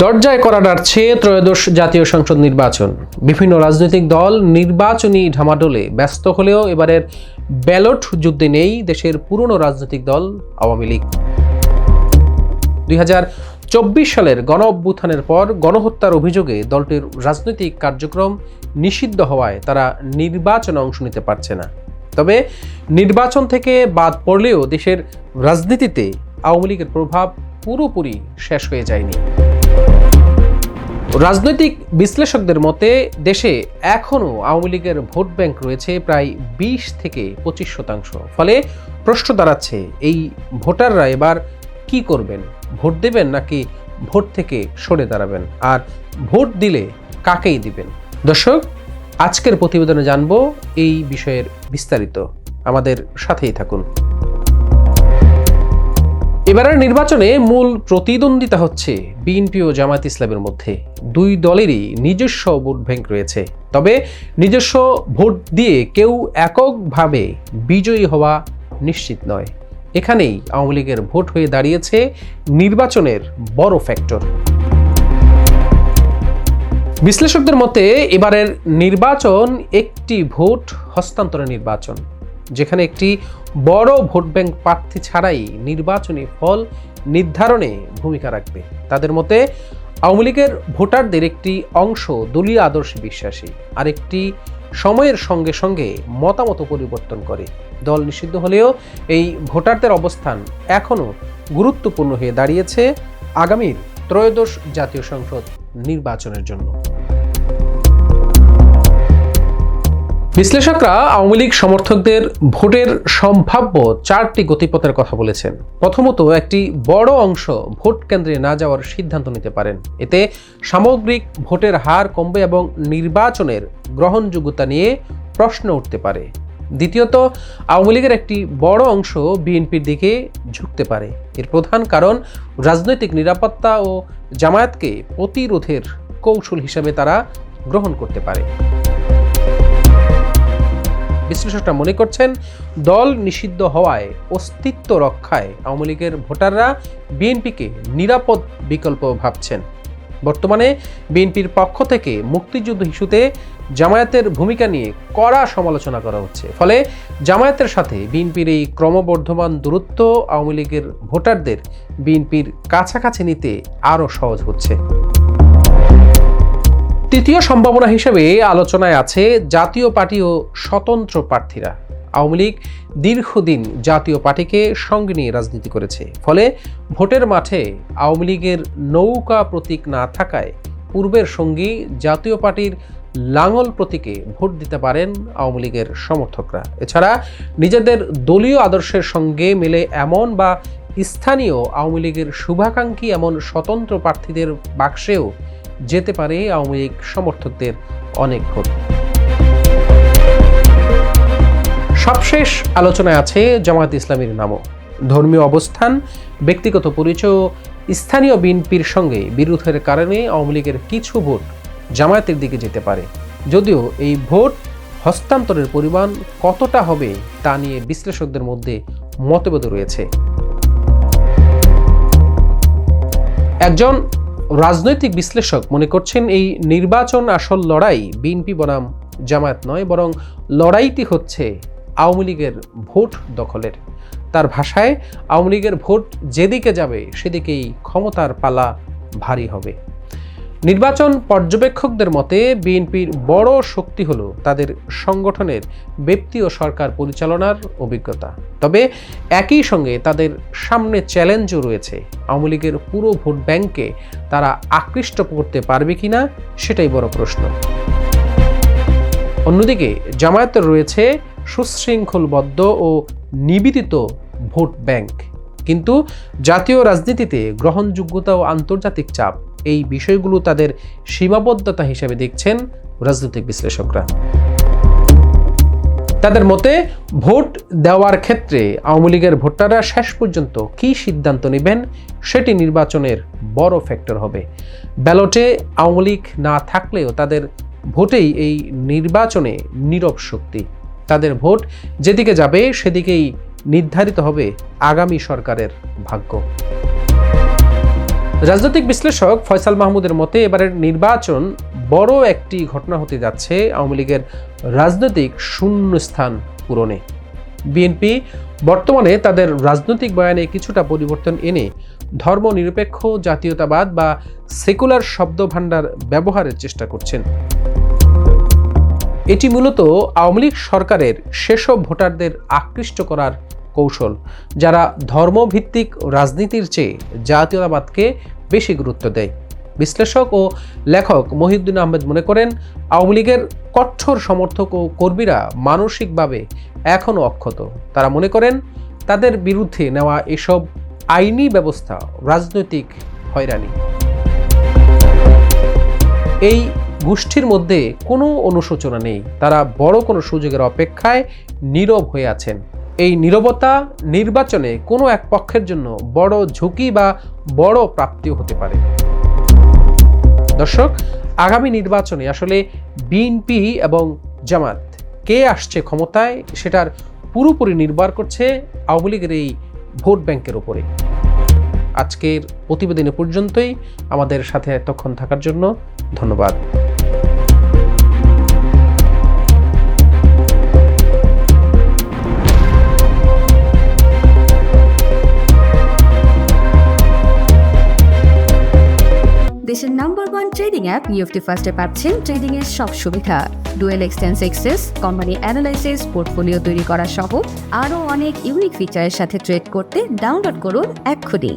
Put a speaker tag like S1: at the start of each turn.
S1: দরজায় করা নাড়ছে ত্রয়োদশ জাতীয় সংসদ নির্বাচন। বিভিন্ন রাজনৈতিক দল নির্বাচনী ঢামাডোলে ব্যস্ত হলেও এবারের ব্যালট যুদ্ধে নেই দেশের পুরনো রাজনৈতিক দল আওয়ামী লীগ। 2024 সালের গণ অভ্যুত্থানের পর গণহত্যার অভিযোগে দলটির রাজনৈতিক কার্যক্রম নিষিদ্ধ হওয়ায় তারা নির্বাচনে অংশ নিতে পারছে না। তবে নির্বাচন থেকে বাদ পড়লেও দেশের রাজনীতিতে আওয়ামী লীগের প্রভাব পুরোপুরি শেষ হয়ে যায়নি। রাজনৈতিক বিশ্লেষকদের মতে দেশে এখনও আওয়ামী লীগের ভোট ব্যাংক রয়েছে প্রায় 20 থেকে 25%। ফলে প্রশ্ন দাঁড়াচ্ছে, এই ভোটাররা এবার কি করবেন? ভোট দেবেন নাকি ভোট থেকে সরে দাঁড়াবেন? আর ভোট দিলে কাকেই দিবেন? দর্শক, আজকের প্রতিবেদনে জানবো এই বিষয়ের বিস্তারিত। আমাদের সাথেই থাকুন। এবারের নির্বাচনে মূল প্রতিদ্বন্দ্বিতা হচ্ছে বিএনপি ও জামায়াত ইসলামের মধ্যে। দুই দলেরই নিজস্ব ভোট ব্যাংক রয়েছে, তবে নিজস্ব ভোট দিয়ে কেউ এককভাবে বিজয়ী হওয়া নিশ্চিত নয়। এখানেই আওয়ামী লীগের ভোট হয়ে দাঁড়িয়েছে নির্বাচনের বড় ফ্যাক্টর। বিশ্লেষকদের মতে এবারের নির্বাচন একটি ভোট হস্তান্তরের নির্বাচন, যেখানে একটি বড় ভোট ব্যাংক প্রার্থী ছাড়াই নির্বাচনী ফল নির্ধারণে ভূমিকা রাখবে। তাদের মতে আওয়ামী লীগের ভোটারদের একটি অংশ দলীয় আদর্শে বিশ্বাসী, আর একটি সময়ের সঙ্গে সঙ্গে মতামত পরিবর্তন করে। দল নিষিদ্ধ হলেও এই ভোটারদের অবস্থান এখনও গুরুত্বপূর্ণ হয়ে দাঁড়িয়েছে আগামীর ত্রয়োদশ জাতীয় সংসদ নির্বাচনের জন্য। বিশ্লেষকরা আওয়ামী লীগ সমর্থকদের ভোটের সম্ভাব্য 4টি গতিপথের কথা বলেছেন। প্রথমত, একটি বড় অংশ ভোট কেন্দ্রে না যাওয়ার সিদ্ধান্ত নিতে পারেন। এতে সামগ্রিক ভোটের হার কমবে এবং নির্বাচনের গ্রহণযোগ্যতা নিয়ে প্রশ্ন উঠতে পারে। দ্বিতীয়ত, আওয়ামী লীগের একটি বড় অংশ বিএনপির দিকে ঝুঁকতে পারে। এর প্রধান কারণ রাজনৈতিক নিরাপত্তা ও জামায়াতকে প্রতিরোধের কৌশল হিসেবে তারা গ্রহণ করতে পারে। বিশ্লেষকরা মনে করছেন, দল নিষিদ্ধ হওয়ায় অস্তিত্ব রক্ষায় আওয়ামী লীগের ভোটাররা বিএনপিকে নিরাপদ বিকল্প ভাবছেন। বর্তমানে বিএনপির পক্ষ থেকে মুক্তিযুদ্ধ ইস্যুতে জামায়াতের ভূমিকা নিয়ে কড়া সমালোচনা করা হচ্ছে। ফলে জামায়াতের সাথে বিএনপির এই ক্রমবর্ধমান দূরত্ব আওয়ামী লীগের ভোটারদের বিএনপির কাছাকাছি নিতে আরও সহজ হচ্ছে। তৃতীয় সম্ভাবনা হিসেবে আলোচনায় আছে জাতীয় পার্টি ও স্বতন্ত্র প্রার্থীরা। আওয়ামী লীগ দীর্ঘদিন জাতীয় পার্টিকে সঙ্গে নিয়ে রাজনীতি করেছে। ফলে ভোটের মাঠে আওয়ামী লীগের নৌকা প্রতীক না থাকায় পূর্বের সঙ্গী জাতীয় পার্টির লাঙল প্রতীকে ভোট দিতে পারেন আওয়ামী লীগের সমর্থকরা। এছাড়া নিজেদের দলীয় আদর্শের সঙ্গে মিলে এমন বা স্থানীয় আওয়ামী লীগের শুভাকাঙ্ক্ষী এমন স্বতন্ত্র প্রার্থীদের বাক্সেও যেতে পারে আওয়ামী লীগ সমর্থকদের অনেক ভোট। সবশেষ আলোচনায় আছে জামায়াত ইসলামীর নামও। ধর্মীয় অবস্থান, ব্যক্তিগত পরিচয় ও স্থানীয় বিএনপির সঙ্গে বিরোধের কারণে আওয়ামী লীগের কিছু ভোট জামায়াতের দিকে যেতে পারে। যদিও এই ভোট হস্তান্তরের পরিমাণ কতটা হবে তা নিয়ে বিশ্লেষকদের মধ্যে মতভেদ রয়েছে। একজন রাজনৈতিক বিশ্লেষক মনে করছেন, এই নির্বাচন আসল লড়াই বিএনপি বনাম জামায়াত নয়, বরং লড়াইটি হচ্ছে আওয়ামী লীগের ভোট দখলের। তার ভাষায়, আওয়ামী লীগের ভোট যেদিকে যাবে সেদিকেই ক্ষমতার পালা ভারী হবে। নির্বাচন পর্যবেক্ষকদের মতে বিএনপির বড় শক্তি হলো তাদের সংগঠনের ব্যক্তি ও সরকার পরিচালনার অভিজ্ঞতা। তবে একই সঙ্গে তাদের সামনে চ্যালেঞ্জও রয়েছে। আওয়ামী লীগের পুরো ভোট ব্যাংকে তারা আকৃষ্ট করতে পারবে কিনা সেটাই বড় প্রশ্ন। অন্যদিকে জামায়াতের রয়েছে সুশৃঙ্খলবদ্ধ ও নিবেদিত ভোট ব্যাংক, কিন্তু জাতীয় রাজনীতিতে গ্রহণযোগ্যতা ও আন্তর্জাতিক চাপ, এই বিষয়গুলো তাদের সীমাবদ্ধতা হিসেবে দেখছেন রাজনৈতিক বিশ্লেষকরা। তাদের মতে ভোট দেওয়ার ক্ষেত্রে আওয়ামী লীগের ভোটাররা শেষ পর্যন্ত কী সিদ্ধান্ত নেবেন সেটি নির্বাচনের বড় ফ্যাক্টর হবে। ব্যালটে আওয়ামী লীগ না থাকলেও তাদের ভোটেই এই নির্বাচনে নীরব শক্তি। তাদের ভোট যেদিকে যাবে সেদিকেই নির্ধারিত হবে আগামী সরকারের ভাগ্য। রাজনৈতিক বিশ্লেষক ফয়সাল মাহমুদের মতে এবারের নির্বাচন বড় একটি ঘটনা হতে যাচ্ছে আওয়ামী লীগের রাজনৈতিক শূন্যস্থান পূরণে। বিএনপি বর্তমানে তাদের রাজনৈতিক বয়ানে কিছুটা পরিবর্তন এনে ধর্মনিরপেক্ষ জাতীয়তাবাদ বা সেকুলার শব্দভাণ্ডার ব্যবহারের চেষ্টা করছেন। এটি মূলত আওয়ামী লীগ সরকারের সেসব ভোটারদের আকৃষ্ট করার কৌশল যারা ধর্মভিত্তিক রাজনীতির চেয়ে জাতীয়তাবাদকে বেশি গুরুত্ব দেয়। বিশ্লেষক ও লেখক মহিউদ্দিন আহমেদ মনে করেন, আওয়ামী লীগের কঠোর সমর্থক ও কর্মীরা মানসিকভাবে এখনও অক্ষত। তারা মনে করেন তাদের বিরুদ্ধে নেওয়া এসব আইনি ব্যবস্থা রাজনৈতিক হয়রানি। এই গোষ্ঠীর মধ্যে কোনো অনুশোচনা নেই, তারা বড় কোনো সুযোগের অপেক্ষায় নীরব হয়ে আছেন। এই নীরবতা নির্বাচনে কোনো এক পক্ষের জন্য বড় ঝুঁকি বা বড় প্রাপ্তিও হতে পারে। দর্শক, আগামী নির্বাচনে আসলে বিএনপি এবং জামাত কে আসছে ক্ষমতায় সেটার পুরোপুরি নির্ভর করছে আওয়ামী লীগের এই ভোট ব্যাংকের উপরে। আজকের প্রতিবেদনে পর্যন্তই। আমাদের সাথে এতক্ষণ থাকার জন্য ধন্যবাদ।
S2: দেশের নাম্বার 1 ট্রেডিং অ্যাপ নিফটি ফার্স্টে পাচ্ছেন ট্রেডিং এর সব সুবিধা, dual exchange access, company analysis, portfolio তৈরি করা সহ আরও অনেক ইউনিক ফিচারের সাথে ট্রেড করতে ডাউনলোড করুন এক্ষুনি।